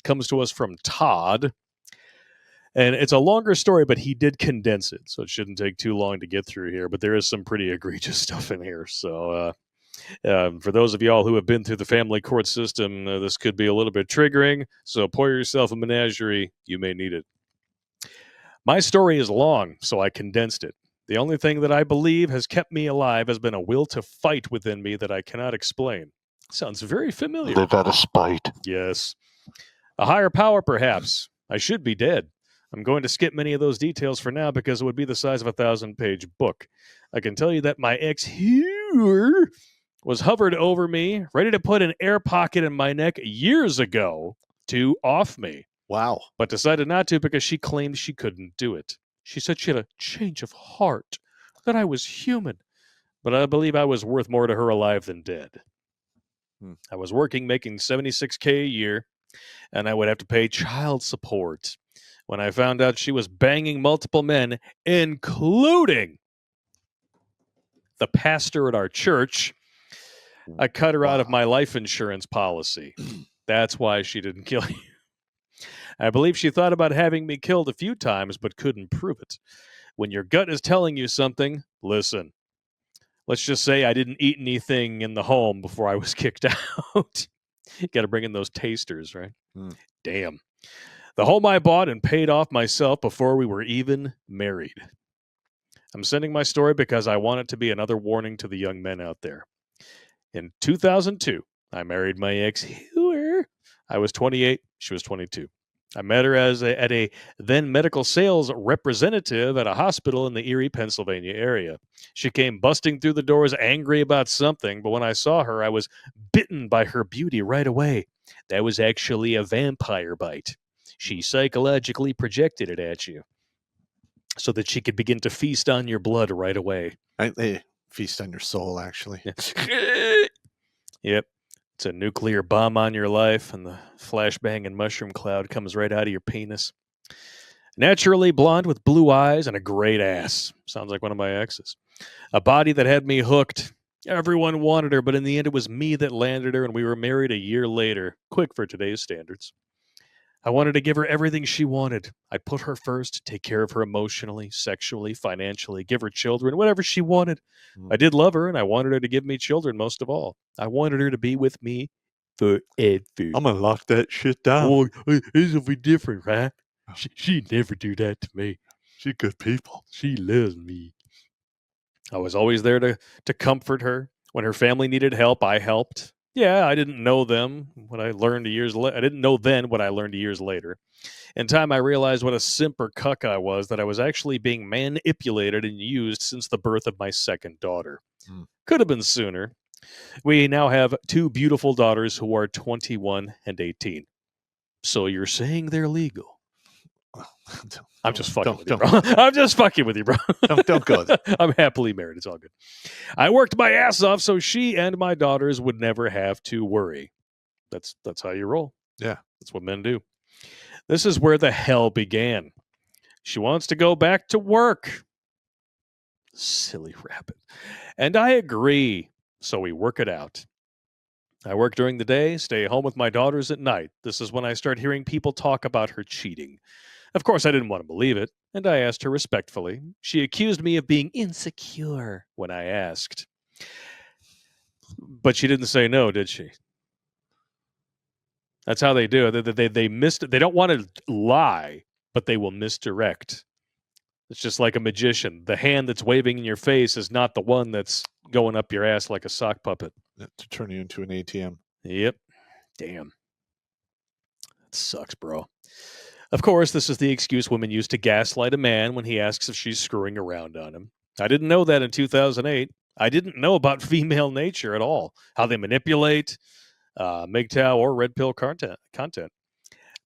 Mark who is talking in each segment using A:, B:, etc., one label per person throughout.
A: Comes to us from Todd. And it's a longer story, but he did condense it, so it shouldn't take too long to get through here. But there is some pretty egregious stuff in here. So for those of y'all who have been through the family court system, this could be a little bit triggering. So pour yourself a menagerie. You may need it. My story is long, so I condensed it. The only thing that I believe has kept me alive has been a will to fight within me that I cannot explain. Sounds very familiar.
B: Live out of spite.
A: Yes. A higher power, perhaps. I should be dead. I'm going to skip many of those details for now because it would be the size of a 1,000-page book. I can tell you that my ex here was hovered over me, ready to put an air pocket in my neck years ago to off me.
C: Wow.
A: But decided not to because she claimed she couldn't do it. She said she had a change of heart, that I was human. But I believe I was worth more to her alive than dead. I was working, making $76K a year, and I would have to pay child support. When I found out she was banging multiple men, including the pastor at our church, I cut her out of my life insurance policy. That's why she didn't kill you. I believe she thought about having me killed a few times, but couldn't prove it. When your gut is telling you something, listen. Let's just say I didn't eat anything in the home before I was kicked out. You got to bring in those tasters, right? Damn. The home I bought and paid off myself before we were even married. I'm sending my story because I want it to be another warning to the young men out there. In 2002, I married my ex. I was 28. She was 22. I met her at a then medical sales representative at a hospital in the Erie, Pennsylvania area. She came busting through the doors angry about something, but when I saw her, I was bitten by her beauty right away. That was actually a vampire bite. She psychologically projected it at you so that she could begin to feast on your blood right away.
C: They feast on your soul, actually.
A: Yep. It's a nuclear bomb on your life, and the flashbang and mushroom cloud comes right out of your penis. Naturally blonde with blue eyes and a great ass. Sounds like one of my exes. A body that had me hooked. Everyone wanted her, but in the end it was me that landed her, and we were married a year later. Quick for today's standards. I wanted to give her everything she wanted. I put her first, take care of her emotionally, sexually, financially, give her children, whatever she wanted. I did love her, and I wanted her to give me children most of all. I wanted her to be with me forever.
C: I'm going to lock that shit down.
A: Oh, this will be different, right? She'd never do that to me.
C: She's good people.
A: She loves me. I was always there to comfort her. When her family needed help, I helped. Yeah, I didn't know them when I learned I didn't know then what I learned years later. In time, I realized what a simp or cuck I was, that I was actually being manipulated and used since the birth of my second daughter. Could have been sooner. We now have two beautiful daughters who are 21 and 18. So you're saying they're legal? I'm just fucking with you, bro. I'm just fucking with you, bro.
C: Don't go there.
A: I'm happily married. It's all good. I worked my ass off so she and my daughters would never have to worry. That's how you roll.
C: Yeah.
A: That's what men do. This is where the hell began. She wants to go back to work. Silly rabbit. And I agree. So we work it out. I work during the day, stay home with my daughters at night. This is when I start hearing people talk about her cheating. Of course, I didn't want to believe it, and I asked her respectfully. She accused me of being insecure when I asked. But she didn't say no, did she? That's how they do it. They don't want to lie, but they will misdirect. It's just like a magician. The hand that's waving in your face is not the one that's going up your ass like a sock puppet.
C: To turn you into an ATM.
A: Yep. Damn. That sucks, bro. Of course, this is the excuse women use to gaslight a man when he asks if she's screwing around on him. I didn't know that in 2008. I didn't know about female nature at all, how they manipulate MGTOW or red pill content.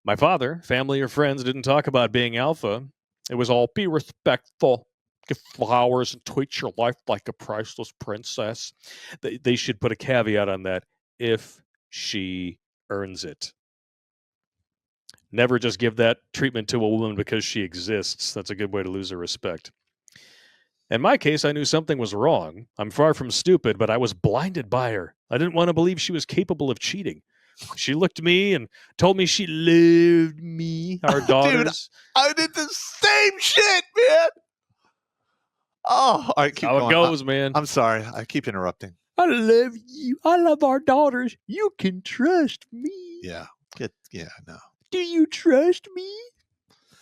A: My father, family, or friends didn't talk about being alpha. It was all be respectful, give flowers, and treat your life like a priceless princess. They should put a caveat on that, if she earns it. Never just give that treatment to a woman because she exists. That's a good way to lose her respect. In my case, I knew something was wrong. I'm far from stupid, but I was blinded by her. I didn't want to believe she was capable of cheating. She looked at me and told me she loved me, our daughters.
C: I did the same shit, man. Oh, all right, keep
A: How
C: going.
A: it goes, man.
C: I'm sorry. I keep interrupting.
A: I love you. I love our daughters. You can trust me.
C: Yeah. No.
A: Do you trust me?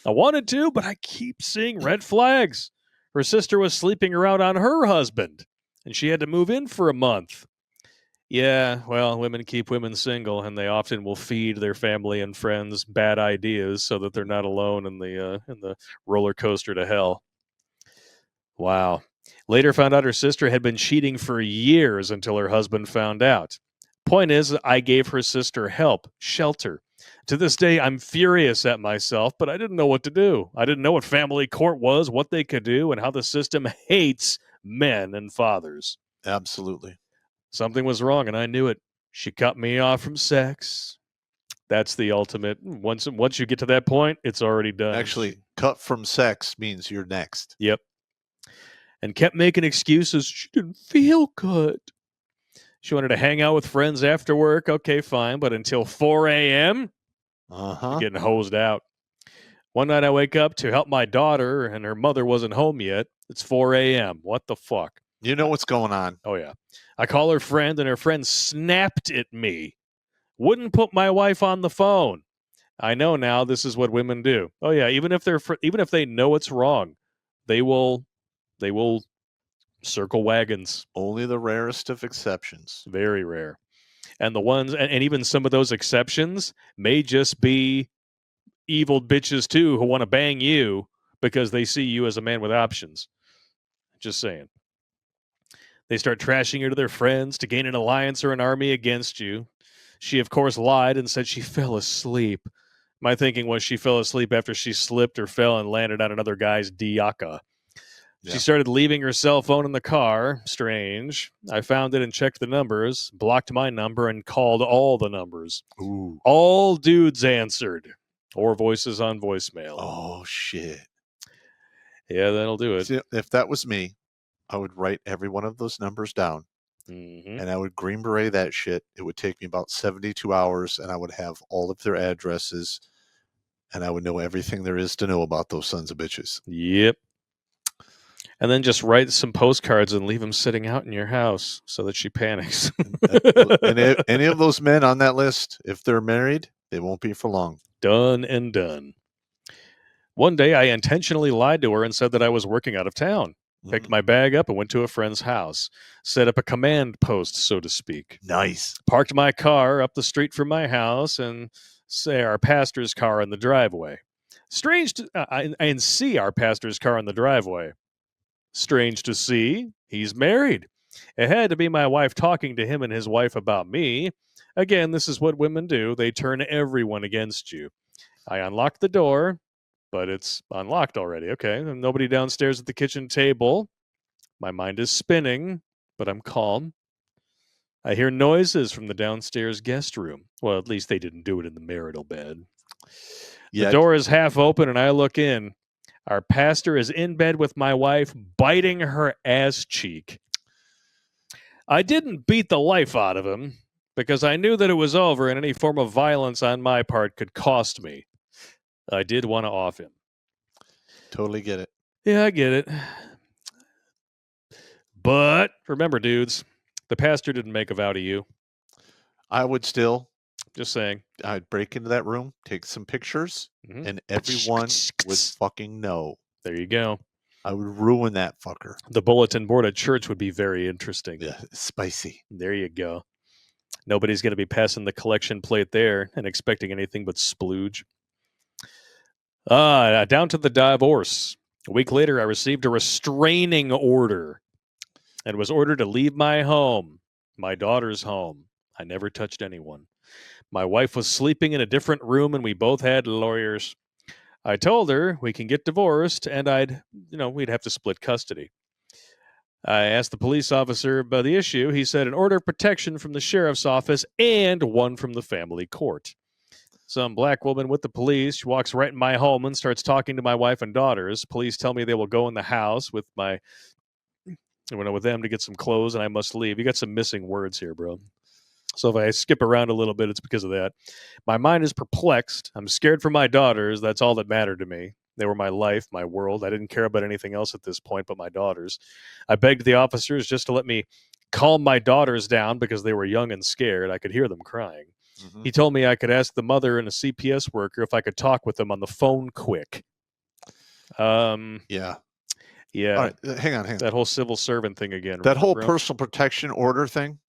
A: I wanted to, but I keep seeing red flags. Her sister was sleeping around on her husband, and she had to move in for a month. Yeah, well, women keep women single, and they often will feed their family and friends bad ideas so that they're not alone in the roller coaster to hell. Wow. Later found out her sister had been cheating for years until her husband found out. Point is, I gave her sister help, shelter. To this day, I'm furious at myself, but I didn't know what to do. I didn't know what family court was, what they could do, and how the system hates men and fathers.
C: Absolutely.
A: Something was wrong, and I knew it. She cut me off from sex. That's the ultimate. Once you get to that point, it's already done.
C: Actually, cut from sex means you're next.
A: Yep. And kept making excuses. She didn't feel good. She wanted to hang out with friends after work. Okay, fine. But until 4 a.m., getting hosed out. One night I wake up to help my daughter, and her mother wasn't home yet. It's 4 a.m. What the fuck?
C: You know what's going on.
A: Oh, yeah. I call her friend, and her friend snapped at me. Wouldn't put my wife on the phone. I know now this is what women do. Oh, yeah. Even if they know it's wrong, they will circle wagons.
C: Only the rarest of exceptions.
A: Very rare. And the ones, and even some of those exceptions may just be evil bitches too who want to bang you because they see you as a man with options. Just saying. They start trashing you to their friends to gain an alliance or an army against you. She, of course, lied and said she fell asleep. My thinking was she fell asleep after she slipped or fell and landed on another guy's diaka. Yeah. She started leaving her cell phone in the car. Strange. I found it and checked the numbers, blocked my number, and called all the numbers.
C: Ooh.
A: All dudes answered. Or voices on voicemail.
C: Oh, shit.
A: Yeah, that'll do it.
C: See, if that was me, I would write every one of those numbers down.
A: Mm-hmm.
C: And I would Green Beret that shit. It would take me about 72 hours, and I would have all of their addresses, and I would know everything there is to know about those sons of bitches.
A: Yep. And then just write some postcards and leave them sitting out in your house so that she panics.
C: And any of those men on that list, if they're married, they won't be for long.
A: Done and done. One day, I intentionally lied to her and said that I was working out of town. Picked my bag up and went to a friend's house. Set up a command post, so to speak.
C: Nice.
A: Parked my car up the street from my house and say our pastor's car in the driveway. Strange to and see our pastor's car in the driveway. Strange to see, he's married. It had to be my wife talking to him and his wife about me. Again, this is what women do. They turn everyone against you. I unlocked the door, but it's unlocked already. Okay, nobody downstairs at the kitchen table. My mind is spinning, but I'm calm. I hear noises from the downstairs guest room. Well, at least they didn't do it in the marital bed. The door is half open, and I look in. Our pastor is in bed with my wife, biting her ass cheek. I didn't beat the life out of him because I knew that it was over and any form of violence on my part could cost me. I did want to off him.
C: Totally get it.
A: Yeah, I get it. But remember, dudes, the pastor didn't make a vow to you.
C: I would still.
A: Just saying.
C: I'd break into that room, take some pictures, and everyone would fucking know.
A: There you go.
C: I would ruin that fucker.
A: The bulletin board at church would be very interesting.
C: Yeah, spicy.
A: There you go. Nobody's going to be passing the collection plate there and expecting anything but splooge. Down to the divorce. A week later, I received a restraining order and was ordered to leave my home, my daughter's home. I never touched anyone. My wife was sleeping in a different room, and we both had lawyers. I told her we can get divorced, and we'd have to split custody. I asked the police officer about the issue. He said an order of protection from the sheriff's office and one from the family court. Some black woman with the police. She walks right in my home and starts talking to my wife and daughters. Police tell me they will go in the house with with them to get some clothes, and I must leave. You got some missing words here, bro. So if I skip around a little bit, it's because of that. My mind is perplexed. I'm scared for my daughters. That's all that mattered to me. They were my life, my world. I didn't care about anything else at this point but my daughters. I begged the officers just to let me calm my daughters down because they were young and scared. I could hear them crying.
C: Mm-hmm.
A: He told me I could ask the mother and a CPS worker if I could talk with them on the phone quick.
C: Yeah.
A: Yeah.
C: All right, hang on.
A: That whole civil servant thing again.
C: That whole
A: Grump?
C: personal protection order thing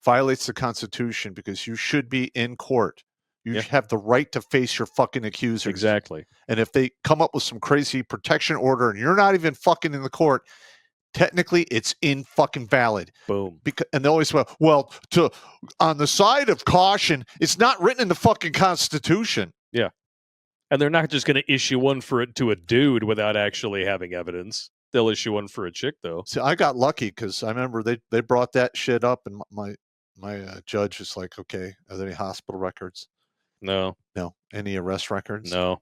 C: violates the Constitution because you should be in court. You
A: Yeah.
C: have the right to face your fucking accusers.
A: Exactly.
C: And if they come up with some crazy protection order and you're not even fucking in the court, technically it's in fucking valid.
A: Boom.
C: And they always say, well, on the side of caution, it's not written in the fucking Constitution.
A: Yeah. And they're not just going to issue one for it to a dude without actually having evidence. They'll issue one for a chick, though.
C: See, I got lucky because I remember they brought that shit up, and my judge is like, okay, are there any hospital records?
A: No.
C: Any arrest records?
A: No.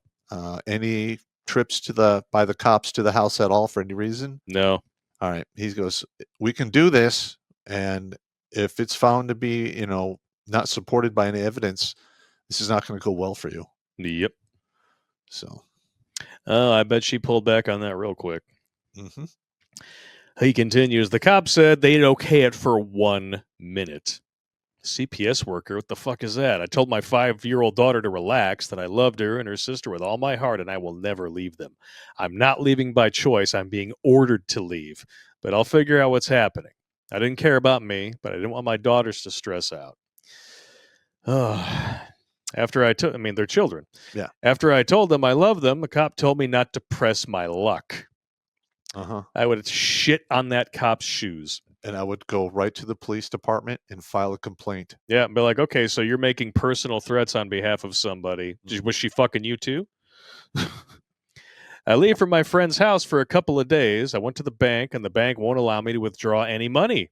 C: Any trips by the cops to the house at all for any reason?
A: No.
C: All right. He goes, we can do this, and if it's found to be, not supported by any evidence, this is not going to go well for you.
A: Yep.
C: So.
A: Oh, I bet she pulled back on that real quick.
C: Mm-hmm.
A: He continues, the cop said they'd okay it for 1 minute. CPS worker, what the fuck is that? I told my 5-year-old daughter to relax, that I loved her and her sister with all my heart, and I will never leave them. I'm not leaving by choice. I'm being ordered to leave, but I'll figure out what's happening. I didn't care about me, but I didn't want my daughters to stress out. They're children.
C: Yeah.
A: After I told them I love them, the cop told me not to press my luck.
C: Uh-huh.
A: I would shit on that cop's shoes.
C: And I would go right to the police department and file a complaint.
A: Yeah, and be like, okay, so you're making personal threats on behalf of somebody. Was she fucking you too? I leave from my friend's house for a couple of days. I went to the bank, and the bank won't allow me to withdraw any money.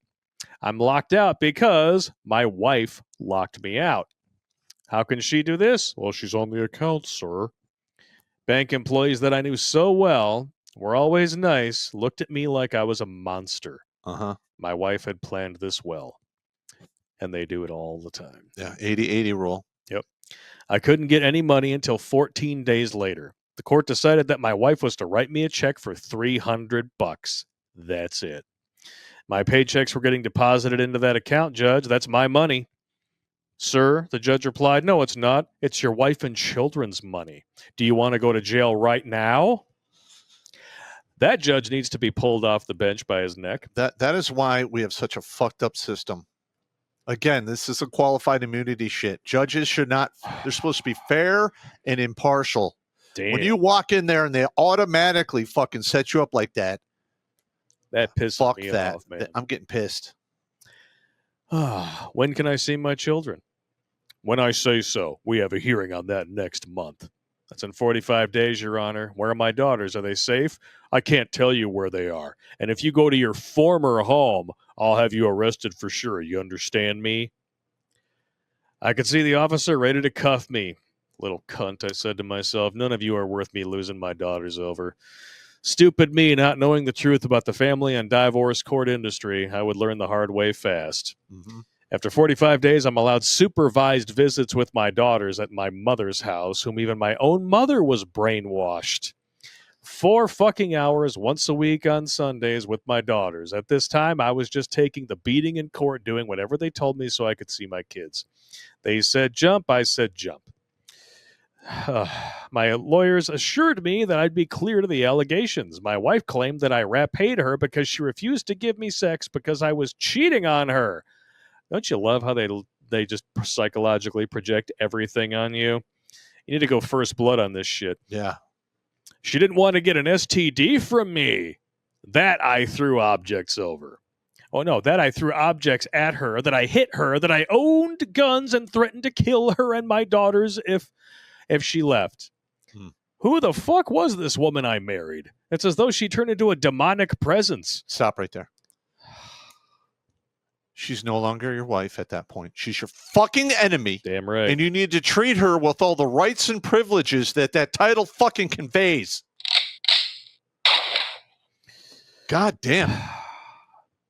A: I'm locked out because my wife locked me out. How can she do this? Well, she's on the account, sir. Bank employees that I knew so well, were always nice, looked at me like I was a monster.
C: Uh-huh.
A: My wife had planned this well. And they do it all the time.
C: Yeah, 80-80 rule.
A: Yep. I couldn't get any money until 14 days later. The court decided that my wife was to write me a check for $300. That's it. My paychecks were getting deposited into that account, Judge. That's my money. Sir, the judge replied, no, it's not. It's your wife and children's money. Do you want to go to jail right now? That judge needs to be pulled off the bench by his neck.
C: That is why we have such a fucked up system. Again, this is a qualified immunity shit. Judges should not, they're supposed to be fair and impartial.
A: Damn.
C: When you walk in there and they automatically fucking set you up like that,
A: that pisses me off, man.
C: I'm getting pissed.
A: When can I see my children? When I say so. We have a hearing on that next month. That's in 45 days, Your Honor. Where are my daughters? Are they safe? I can't tell you where they are. And if you go to your former home, I'll have you arrested for sure. You understand me? I could see the officer ready to cuff me. Little cunt, I said to myself. None of you are worth me losing my daughters over. Stupid me, not knowing the truth about the family and divorce court industry. I would learn the hard way fast.
C: Mm-hmm.
A: After 45 days, I'm allowed supervised visits with my daughters at my mother's house, whom even my own mother was brainwashed. 4 fucking hours once a week on Sundays with my daughters. At this time, I was just taking the beating in court, doing whatever they told me so I could see my kids. They said jump, I said jump. My lawyers assured me that I'd be clear to the allegations. My wife claimed that I paid her because she refused to give me sex because I was cheating on her. Don't you love how they just psychologically project everything on you? You need to go first blood on this shit.
C: Yeah.
A: She didn't want to get an STD from me. That I threw objects over. Oh, no, that I threw objects at her, that I hit her, that I owned guns and threatened to kill her and my daughters if she left. Who the fuck was this woman I married? It's as though she turned into a demonic presence.
C: Stop right there. She's no longer your wife at that point. She's your fucking enemy.
A: Damn right.
C: And you need to treat her with all the rights and privileges that title fucking conveys. God damn.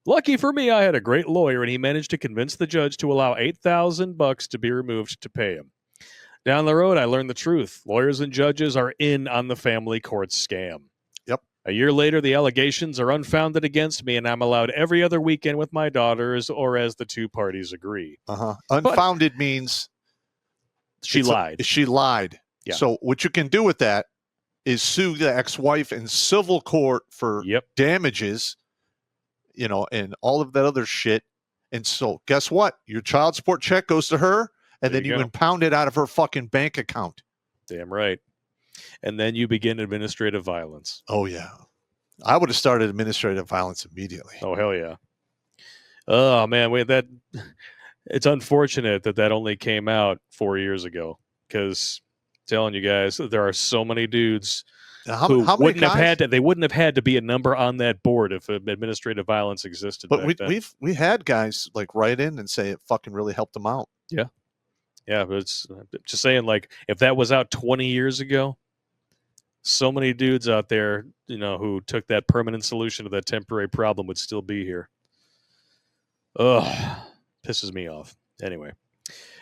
A: Lucky for me, I had a great lawyer, and he managed to convince the judge to allow $8,000 to be removed to pay him. Down the road, I learned the truth. Lawyers and judges are in on the family court scam.
C: Yep.
A: A year later, the allegations are unfounded against me, and I'm allowed every other weekend with my daughters, or as the two parties agree.
C: Unfounded means
A: she lied.
C: She lied.
A: Yeah.
C: So what you can do with that is sue the ex-wife in civil court for damages, and all of that other shit. And so guess what? Your child support check goes to her, and then you impound it out of her fucking bank account.
A: Damn right. And then you begin administrative violence.
C: Oh, yeah. I would have started administrative violence immediately.
A: Oh, hell yeah. Oh, man. It's unfortunate that only came out 4 years ago, because telling you guys, there are so many dudes who wouldn't have had to be a number on that board if administrative violence existed.
C: But we had guys like write in and say it fucking really helped them out.
A: Yeah. Yeah, but it's just saying, like, if that was out 20 years ago, so many dudes out there, who took that permanent solution to that temporary problem would still be here. Ugh, pisses me off. Anyway,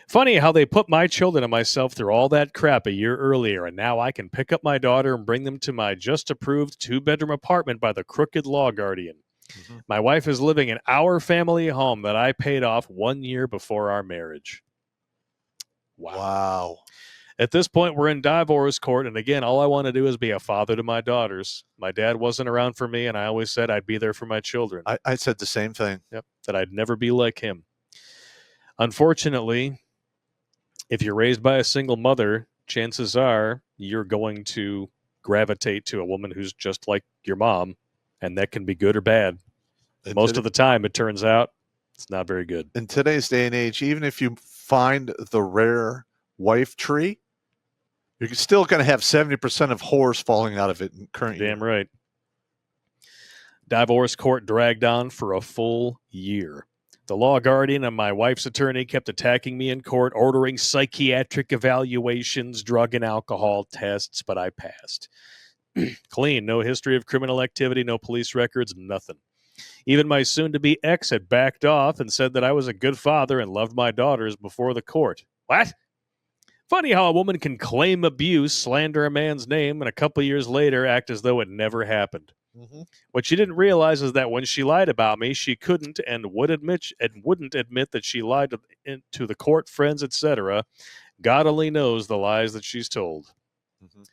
A: funny how they put my children and myself through all that crap a year earlier, and now I can pick up my daughter and bring them to my just approved 2-bedroom apartment by the crooked law guardian. Mm-hmm. My wife is living in our family home that I paid off 1 year before our marriage.
C: Wow.
A: At this point, we're in divorce court, and again, all I want to do is be a father to my daughters. My dad wasn't around for me, and I always said I'd be there for my children.
C: I said the same thing.
A: Yep, that I'd never be like him. Unfortunately, if you're raised by a single mother, chances are you're going to gravitate to a woman who's just like your mom, and that can be good or bad. Most of the time, it turns out, it's not very good.
C: In today's day and age, even if you find the rare wife tree, you're still going to have 70% of whores falling out of it in current year.
A: Damn right. Divorce court dragged on for a full year. The law guardian and my wife's attorney kept attacking me in court, ordering psychiatric evaluations, drug and alcohol tests, but I passed. Clean, no history of criminal activity, no police records, nothing. Even my soon-to-be ex had backed off and said that I was a good father and loved my daughters before the court. What? Funny how a woman can claim abuse, slander a man's name, and a couple years later act as though it never happened. Mm-hmm. What she didn't realize is that when she lied about me, she couldn't and wouldn't admit that she lied to the court, friends, etc. God only knows the lies that she's told. Mm-hmm.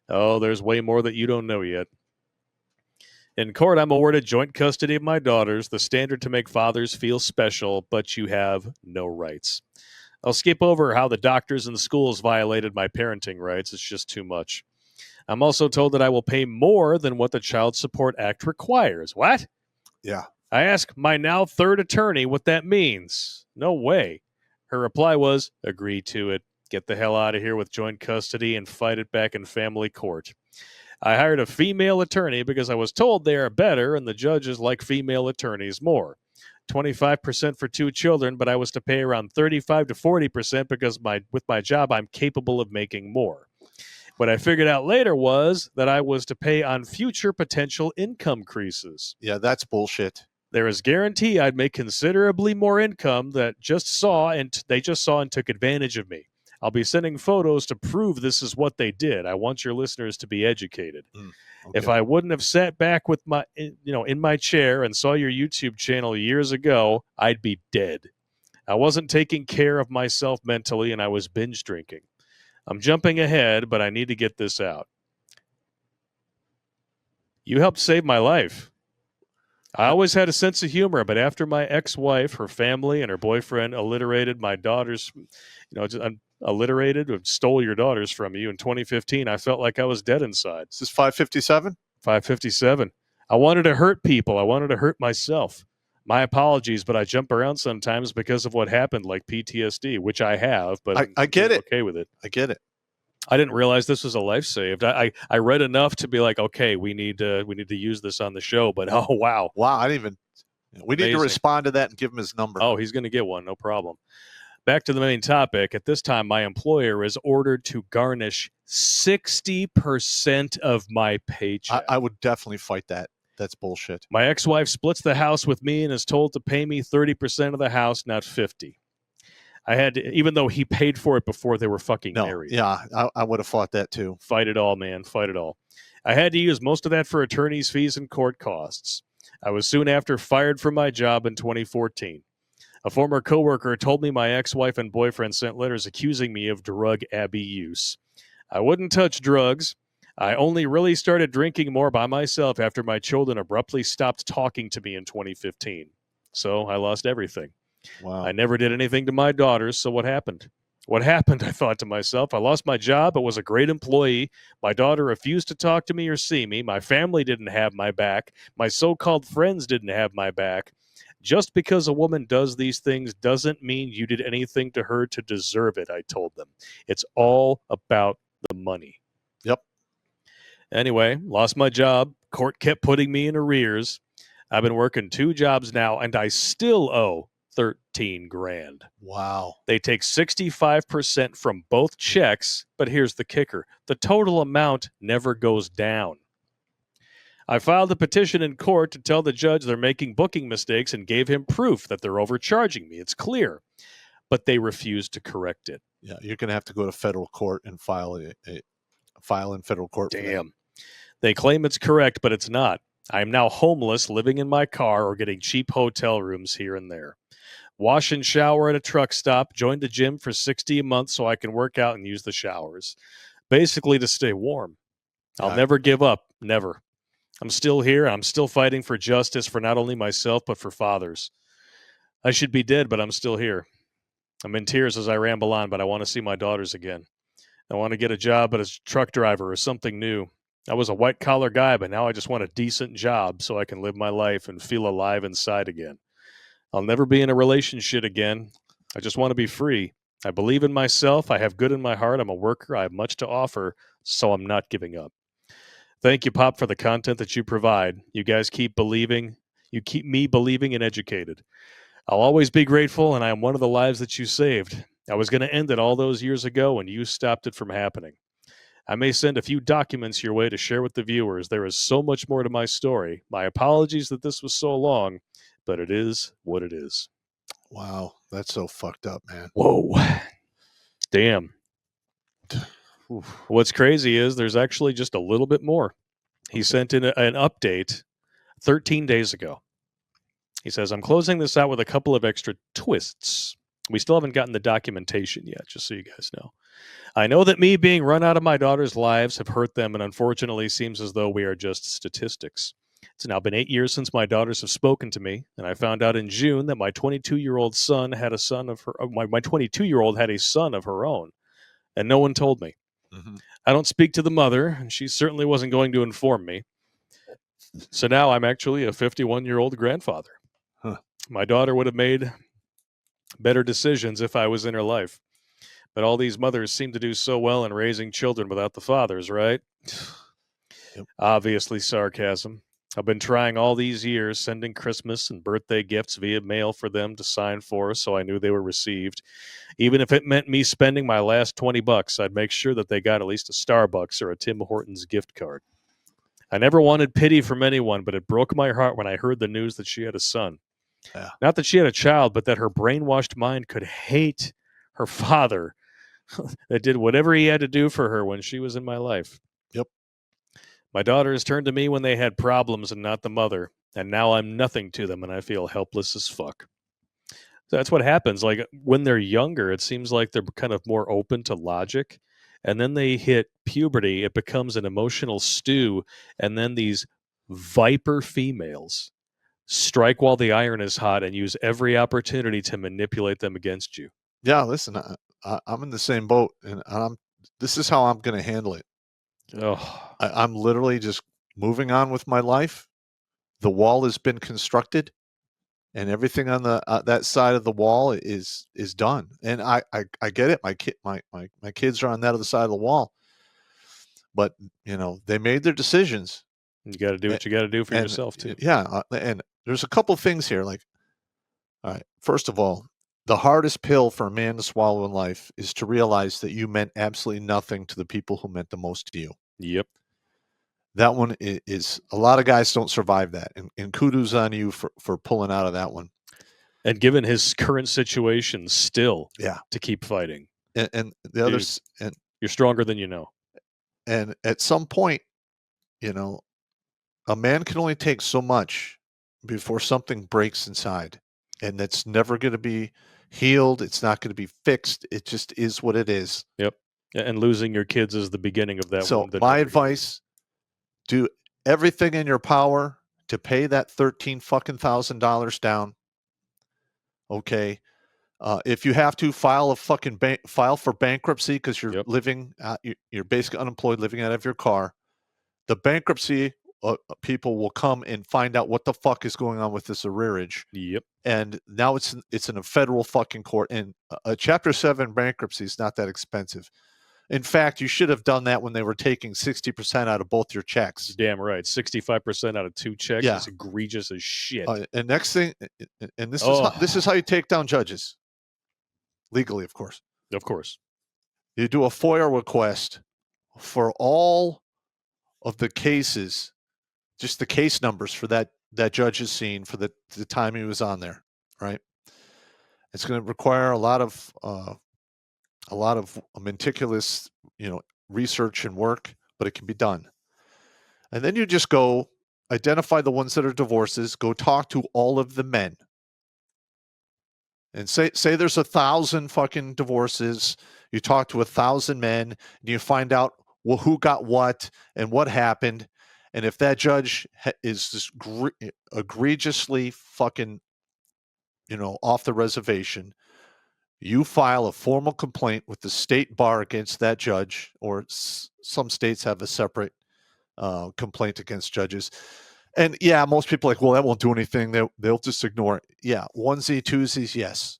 A: Oh, there's way more that you don't know yet. In court, I'm awarded joint custody of my daughters, the standard to make fathers feel special, but you have no rights. I'll skip over how the doctors and the schools violated my parenting rights. It's just too much. I'm also told that I will pay more than what the Child Support Act requires. What?
C: Yeah.
A: I asked my now third attorney what that means. No way. Her reply was, agree to it. Get the hell out of here with joint custody and fight it back in family court. I hired a female attorney because I was told they are better and the judges like female attorneys more. 25% for 2 children, but I was to pay around 35 to 40% because with my job, I'm capable of making more. What I figured out later was that I was to pay on future potential income increases.
C: Yeah, that's bullshit.
A: There is guarantee I'd make considerably more income they just saw and took advantage of me. I'll be sending photos to prove this is what they did. I want your listeners to be educated. Okay. If I wouldn't have sat back with in my chair and saw your YouTube channel years ago, I'd be dead. I wasn't taking care of myself mentally, and I was binge drinking. I'm jumping ahead, but I need to get this out. You helped save my life. I always had a sense of humor, but after my ex-wife, her family, and her boyfriend alliterated my daughters, stole your daughters from you in 2015, I felt like I was dead inside.
C: Is this 557?
A: 557. I wanted to hurt people. I wanted to hurt myself. My apologies, but I jump around sometimes because of what happened, like PTSD, which I have, but
C: I get it.
A: Okay with it.
C: I get it.
A: I didn't realize this was a life saved. I read enough to be like, okay, we need to use this on the show. But oh wow,
C: I didn't even. We need to respond to that and give him his number.
A: Oh, he's going to get one, no problem. Back to the main topic. At this time, my employer is ordered to garnish 60% of my paycheck.
C: I would definitely fight that. That's bullshit.
A: My ex-wife splits the house with me and is told to pay me 30% of the house, not 50. I had to, even though he paid for it before they were fucking married.
C: Yeah, I would have fought that too.
A: Fight it all, man. Fight it all. I had to use most of that for attorney's fees and court costs. I was soon after fired from my job in 2014. A former coworker told me my ex-wife and boyfriend sent letters accusing me of drug abuse. I wouldn't touch drugs. I only really started drinking more by myself after my children abruptly stopped talking to me in 2015. So I lost everything.
C: Wow.
A: I never did anything to my daughters, so what happened? What happened, I thought to myself. I lost my job. I was a great employee. My daughter refused to talk to me or see me. My family didn't have my back. My so-called friends didn't have my back. Just because a woman does these things doesn't mean you did anything to her to deserve it, I told them. It's all about the money.
C: Yep.
A: Anyway, lost my job. Court kept putting me in arrears. I've been working 2 jobs now, and I still owe $13,000.
C: Wow.
A: They take 65% from both checks, but here's the kicker. The total amount never goes down. I filed a petition in court to tell the judge they're making booking mistakes and gave him proof that they're overcharging me. It's clear. But they refused to correct it.
C: Yeah, you're going to have to go to federal court and file in federal court.
A: Damn. They claim it's correct, but it's not. I am now homeless, living in my car or getting cheap hotel rooms here and there. Wash and shower at a truck stop, joined a gym for $60 a month so I can work out and use the showers. Basically to stay warm. I'll never give up. Never. I'm still here. I'm still fighting for justice for not only myself, but for fathers. I should be dead, but I'm still here. I'm in tears as I ramble on, but I want to see my daughters again. I want to get a job as a truck driver or something new. I was a white-collar guy, but now I just want a decent job so I can live my life and feel alive inside again. I'll never be in a relationship again. I just want to be free. I believe in myself. I have good in my heart. I'm a worker. I have much to offer, so I'm not giving up. Thank you, Pop, for the content that you provide. You guys keep believing. You keep me believing and educated. I'll always be grateful, and I am one of the lives that you saved. I was going to end it all those years ago, and you stopped it from happening. I may send a few documents your way to share with the viewers. There is so much more to my story. My apologies that this was so long, but it is what it is.
C: Wow, that's so fucked up, man.
A: Whoa. Damn. What's crazy is there's actually just a little bit more. He sent in an update 13 days ago. He says, I'm closing this out with a couple of extra twists. We still haven't gotten the documentation yet, just so you guys know. I know that me being run out of my daughter's lives have hurt them, and unfortunately seems as though we are just statistics. It's now been 8 years since my daughters have spoken to me, and I found out in June that my 22-year-old son had a son of her. My 22-year-old had a son of her own, and no one told me. Mm-hmm. I don't speak to the mother, and she certainly wasn't going to inform me. So now I'm actually a 51-year-old grandfather.
C: Huh.
A: My daughter would have made better decisions if I was in her life. But all these mothers seem to do so well in raising children without the fathers, right? Yep. Obviously sarcasm. I've been trying all these years, sending Christmas and birthday gifts via mail for them to sign for, so I knew they were received. Even if it meant me spending my last $20, I'd make sure that they got at least a Starbucks or a Tim Hortons gift card. I never wanted pity from anyone, but it broke my heart when I heard the news that she had a son. Yeah. Not that she had a child, but that her brainwashed mind could hate her father that did whatever he had to do for her when she was in my life.
C: Yep.
A: My daughters turned to me when they had problems and not the mother, and now I'm nothing to them, and I feel helpless as fuck. So that's what happens. Like, when they're younger, it seems like they're kind of more open to logic, and then they hit puberty, it becomes an emotional stew, and then these viper females strike while the iron is hot and use every opportunity to manipulate them against you.
C: Yeah, listen, I'm in the same boat, and this is how I'm going to handle it.
A: Oh.
C: I'm literally just moving on with my life. The wall has been constructed, and everything on the that side of the wall is done. And I get it. My kids are on that other side of the wall, but they made their decisions.
A: You got to do what you got to do for yourself too.
C: Yeah, and there's a couple things here. Like, all right, first of all, the hardest pill for a man to swallow in life is to realize that you meant absolutely nothing to the people who meant the most to you.
A: Yep.
C: That one is a lot of guys don't survive that, and kudos on you for pulling out of that one.
A: And given his current situation, still, to keep fighting.
C: And the others, and
A: you're stronger than you know.
C: And at some point, you know, a man can only take so much before something breaks inside, and that's never going to be healed. It's not going to be fixed. It just is what it is.
A: Yep. And losing your kids is the beginning of that.
C: So my advice: do everything in your power to pay that $13,000 down. Okay. If you have to file for bankruptcy because you're living, you're basically unemployed, living out of your car. The bankruptcy people will come and find out what the fuck is going on with this arrearage.
A: Yep.
C: And now it's in a federal fucking court. And a Chapter 7 bankruptcy is not that expensive. In fact, you should have done that when they were taking 60% out of both your checks.
A: Damn right. 65% out of 2 checks is egregious as shit.
C: And next thing, and this is how you take down judges. Legally, of course.
A: Of course.
C: You do a FOIA request for all of the cases, just the case numbers for that judge has seen for the time he was on there, right? It's going to require a lot of meticulous, research and work, but it can be done. And then you just go identify the ones that are divorces, go talk to all of the men. And say there's 1,000 fucking divorces. You talk to 1,000 men, and you find out who got what and what happened. And if that judge is just egregiously fucking, off the reservation, you file a formal complaint with the state bar against that judge, or some states have a separate complaint against judges. And yeah, most people are like, well, that won't do anything. They'll just ignore it. Yeah, onesie, twosies, yes.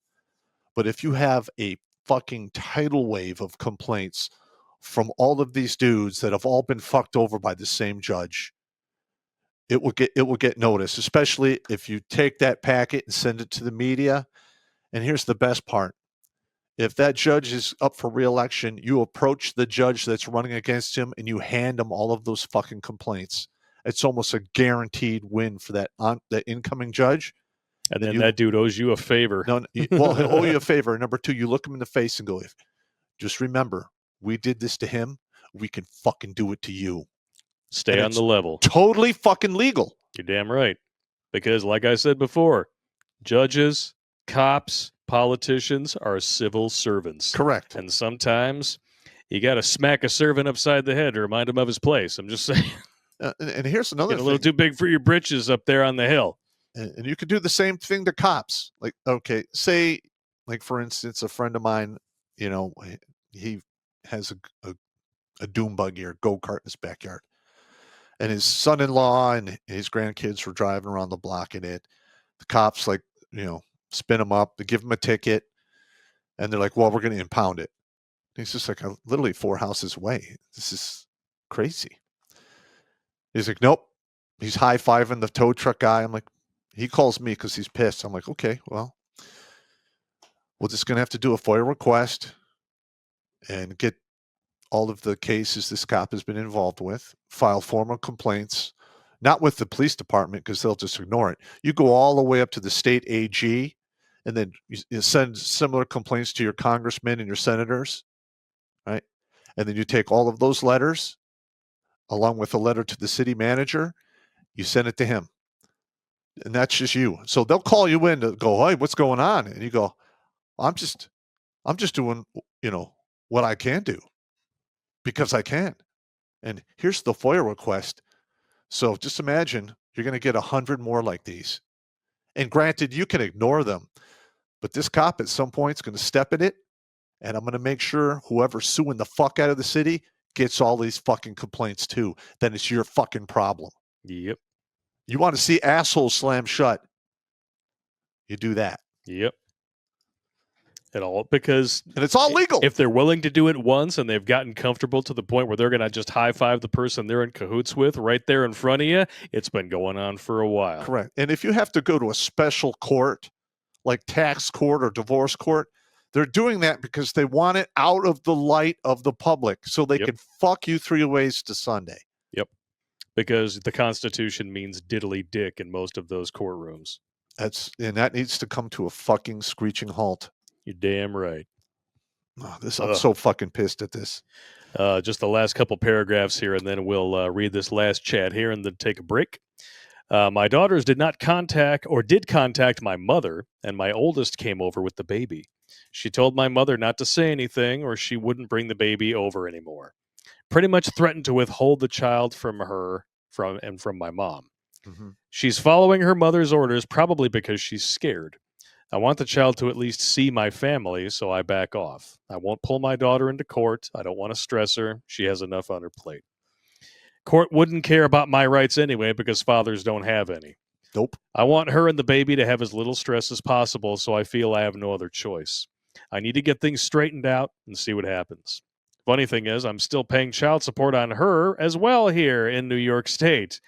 C: But if you have a fucking tidal wave of complaints from all of these dudes that have all been fucked over by the same judge, it will get noticed, especially if you take that packet and send it to the media. And here's the best part. If that judge is up for re-election, you approach the judge that's running against him and you hand him all of those fucking complaints. It's almost a guaranteed win for that incoming judge.
A: And then that dude owes you a favor.
C: No, well, he'll owe you a favor. Number 2, you look him in the face and go, just remember, we did this to him. We can fucking do it to you.
A: Stay on the level.
C: Totally fucking legal.
A: You're damn right. Because like I said before, judges, cops, politicians are civil servants.
C: Correct.
A: And sometimes you got to smack a servant upside the head to remind him of his place. I'm just saying.
C: And here's another thing.
A: A little too big for your britches up there on the hill.
C: And you could do the same thing to cops. Like, okay, say, like, for instance, a friend of mine, he has a doom buggy or go-kart in his backyard. And his son-in-law and his grandkids were driving around the block in it. The cops, spin him up, they give him a ticket, and they're like, well, we're going to impound it. And he's just like, literally 4 houses away. This is crazy. He's like, nope. He's high-fiving the tow truck guy. I'm like, he calls me because he's pissed. I'm like, okay, well, we're just going to have to do a FOIA request and get all of the cases this cop has been involved with, file formal complaints, not with the police department because they'll just ignore it. You go all the way up to the state AG, and then you send similar complaints to your congressmen and your senators, right? And then you take all of those letters, along with a letter to the city manager, you send it to him. And that's just you. So they'll call you in to go, hey, what's going on? And you go, I'm just doing, what I can do because I can. And here's the FOIA request. So just imagine you're going to get 100 more like these. And granted, you can ignore them, but this cop at some point is going to step in it, and I'm going to make sure whoever's suing the fuck out of the city gets all these fucking complaints too. Then it's your fucking problem.
A: Yep.
C: You want to see assholes slam shut, you do that.
A: Yep. Because
C: and it's all legal.
A: If they're willing to do it once and they've gotten comfortable to the point where they're going to just high-five the person they're in cahoots with right there in front of you, it's been going on for a while.
C: Correct. And if you have to go to a special court, like tax court or divorce court, they're doing that because they want it out of the light of the public so they can fuck you 3 ways to Sunday.
A: Yep. Because the Constitution means diddly dick in most of those courtrooms.
C: That needs to come to a fucking screeching halt.
A: You're damn right.
C: I'm so fucking pissed at this.
A: Just the last couple paragraphs here, and then we'll read this last chat here and then take a break. My daughters did contact my mother, and my oldest came over with the baby. She told my mother not to say anything or she wouldn't bring the baby over anymore. Pretty much threatened to withhold the child from my mom.
C: Mm-hmm.
A: She's following her mother's orders, probably because she's scared. I want the child to at least see my family, so I back off. I won't pull my daughter into court. I don't want to stress her. She has enough on her plate. Court wouldn't care about my rights anyway because fathers don't have any.
C: Nope.
A: I want her and the baby to have as little stress as possible, so I feel I have no other choice. I need to get things straightened out and see what happens. Funny thing is, I'm still paying child support on her as well here in New York State.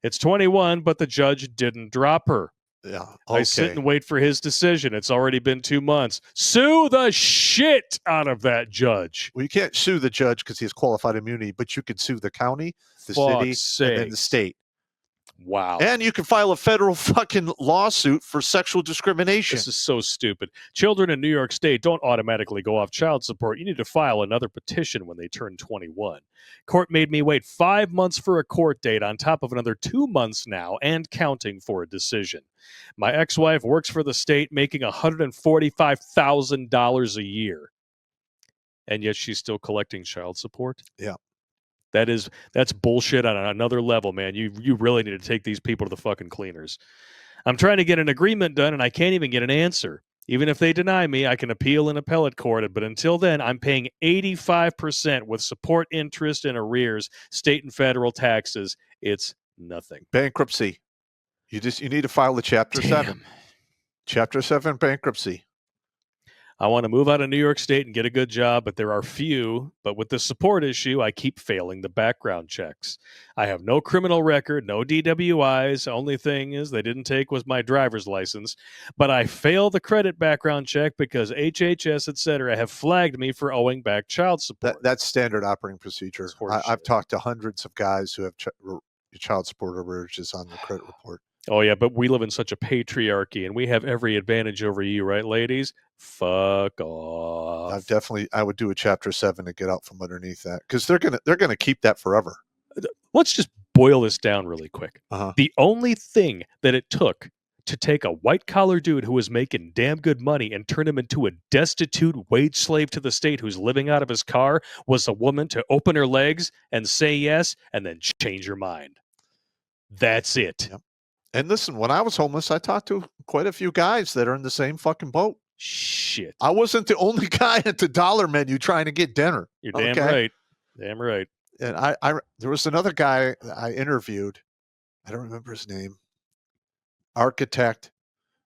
A: It's 21, but the judge didn't drop her.
C: Yeah. Okay.
A: I sit and wait for his decision. It's already been 2 months. Sue the shit out of that judge.
C: Well, you can't sue the judge because he has qualified immunity, but you can sue the county, the city, and then the state.
A: Wow.
C: And you can file a federal fucking lawsuit for sexual discrimination.
A: This is so stupid. Children in New York State don't automatically go off child support. You need to file another petition when they turn 21. Court made me wait 5 months for a court date on top of another 2 months now and counting for a decision. My ex-wife works for the state making $145,000 a year. And yet she's still collecting child support?
C: Yeah.
A: That's bullshit on another level, man. You really need to take these people to the fucking cleaners. I'm trying to get an agreement done, and I can't even get an answer. Even if they deny me, I can appeal in appellate court. But until then, I'm paying 85% with support, interest, and arrears, state and federal taxes. It's nothing.
C: Bankruptcy. You need to file the Chapter 7. Chapter 7 bankruptcy.
A: I want to move out of New York State and get a good job, but there are few. But with the support issue, I keep failing the background checks. I have no criminal record, no DWIs. Only thing is they didn't take was my driver's license. But I fail the credit background check because HHS, etc., have flagged me for owing back child support.
C: That's standard operating procedure. I've talked to hundreds of guys who have child support arrearages on the credit report.
A: Oh, yeah, but we live in such a patriarchy, and we have every advantage over you, right, ladies? Fuck off.
C: I would do a Chapter 7 to get out from underneath that, because they're gonna keep that forever.
A: Let's just boil this down really quick.
C: Uh-huh.
A: The only thing that it took to take a white-collar dude who was making damn good money and turn him into a destitute wage slave to the state who's living out of his car was a woman to open her legs and say yes and then change her mind. That's it.
C: Yep. And listen, when I was homeless, I talked to quite a few guys that are in the same fucking boat.
A: Shit.
C: I wasn't the only guy at the dollar menu trying to get dinner.
A: You're damn right. Damn right.
C: And there was another guy I interviewed. I don't remember his name. Architect,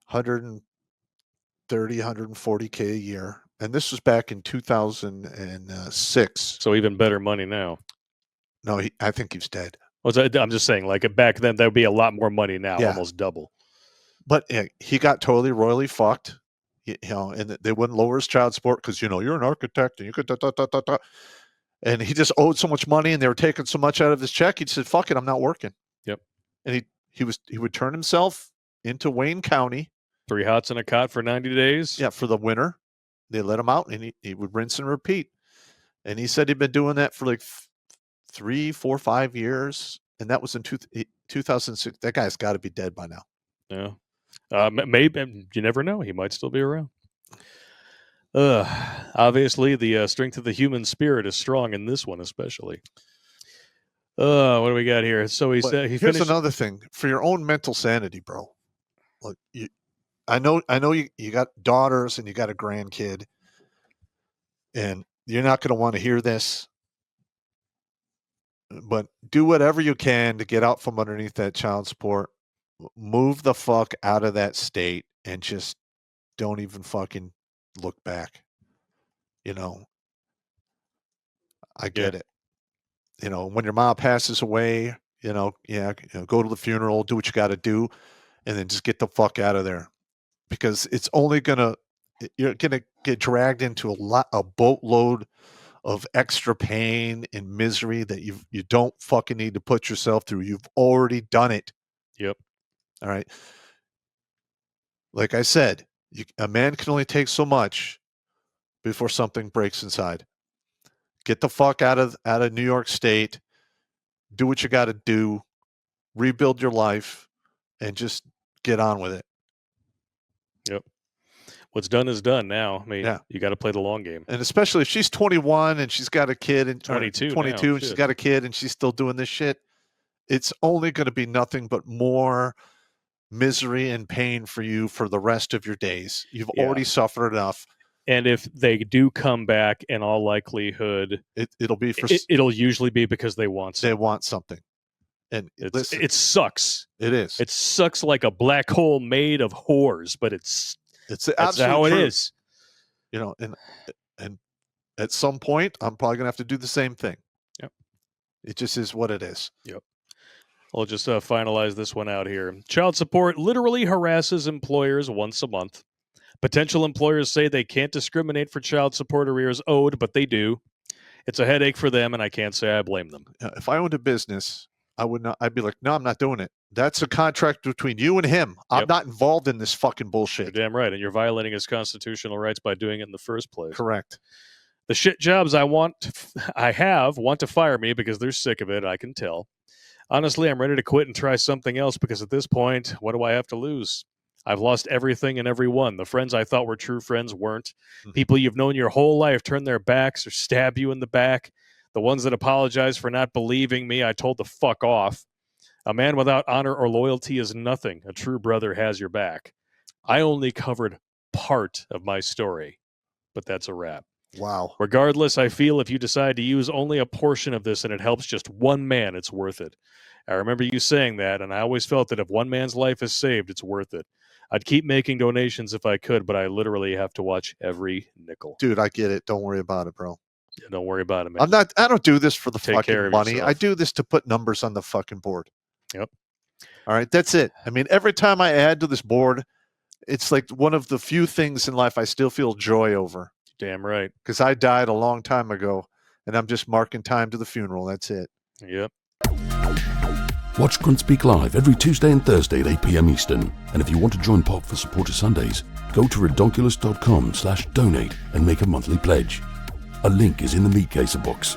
C: 130, 140K a year. And this was back in 2006.
A: So even better money now.
C: No, I think he's dead.
A: I'm just saying, like back then, there would be a lot more money now, almost double.
C: But he got totally royally fucked, and they wouldn't lower his child support because you're an architect and you could and he just owed so much money and they were taking so much out of his check. He said, "Fuck it, I'm not working."
A: Yep.
C: And he would turn himself into Wayne County,
A: 3 hots and a cot for 90 days.
C: Yeah, for the winter. They let him out, and he would rinse and repeat. And he said he'd been doing that for like 3, 4, 5 years, and that was in 2006. That guy's got to be dead by now.
A: Yeah, maybe you never know. He might still be around. Obviously, the strength of the human spirit is strong in this one, especially. What do we got here? So here's
C: another thing for your own mental sanity, bro. Look, I know you got daughters and you got a grandkid, and you're not going to want to hear this. But do whatever you can to get out from underneath that child support. Move the fuck out of that state and just don't even fucking look back. I get it. When your mom passes away, go to the funeral, do what you got to do, and then just get the fuck out of there, because it's only you're gonna get dragged into a boatload of extra pain and misery that you don't fucking need to put yourself through. You've already done it.
A: Yep.
C: All right. Like I said, a man can only take so much before something breaks inside. Get the fuck out of New York State. Do what you got to do. Rebuild your life, and just get on with it.
A: Yep. What's done is done now. I mean, you got to play the long game.
C: And especially if she's 21 and she's got a kid, and
A: 22
C: and she's got a kid and she's still doing this shit, it's only going to be nothing but more misery and pain for you for the rest of your days. You've already suffered enough.
A: And if they do come back, in all likelihood,
C: it'll
A: usually be because they want something.
C: They want something. And
A: it sucks.
C: It is.
A: It sucks like a black hole made of whores, but that's how it is.
C: You know, and at some point, I'm probably going to have to do the same thing.
A: Yep.
C: It just is what it is.
A: Yep. I'll just finalize this one out here. Child support literally harasses employers once a month. Potential employers say they can't discriminate for child support arrears owed, but they do. It's a headache for them, and I can't say I blame them.
C: If I owned a business, I would not. I'd be like, no, I'm not doing it. That's a contract between you and him. I'm not involved in this fucking bullshit.
A: You're damn right, and you're violating his constitutional rights by doing it in the first place.
C: Correct.
A: The shit jobs I want to fire me because they're sick of it. I can tell. Honestly, I'm ready to quit and try something else because at this point, what do I have to lose? I've lost everything and everyone. The friends I thought were true friends weren't. People you've known your whole life turn their backs or stab you in the back. The ones that apologize for not believing me, I told to fuck off. A man without honor or loyalty is nothing. A true brother has your back. I only covered part of my story, but that's a wrap.
C: Wow.
A: Regardless, I feel if you decide to use only a portion of this and it helps just one man, it's worth it. I remember you saying that, and I always felt that if one man's life is saved, it's worth it. I'd keep making donations if I could, but I literally have to watch every nickel.
C: Dude, I get it. Don't worry about it, bro.
A: Yeah, don't worry about it, man.
C: I don't do this for the fucking money.
A: Yourself.
C: I do this to put numbers on the fucking board.
A: Yep.
C: All right, that's it. I mean, every time I add to this board, it's like one of the few things in life I still feel joy over.
A: Damn right.
C: Because I died a long time ago, and I'm just marking time to the funeral. That's it.
A: Yep.
B: Watch Grunt Speak live every Tuesday and Thursday at 8 p.m. Eastern. And if you want to join Pop for Supporter Sundays, go to redonkulous.com/donate and make a monthly pledge. A link is in the meat caser box.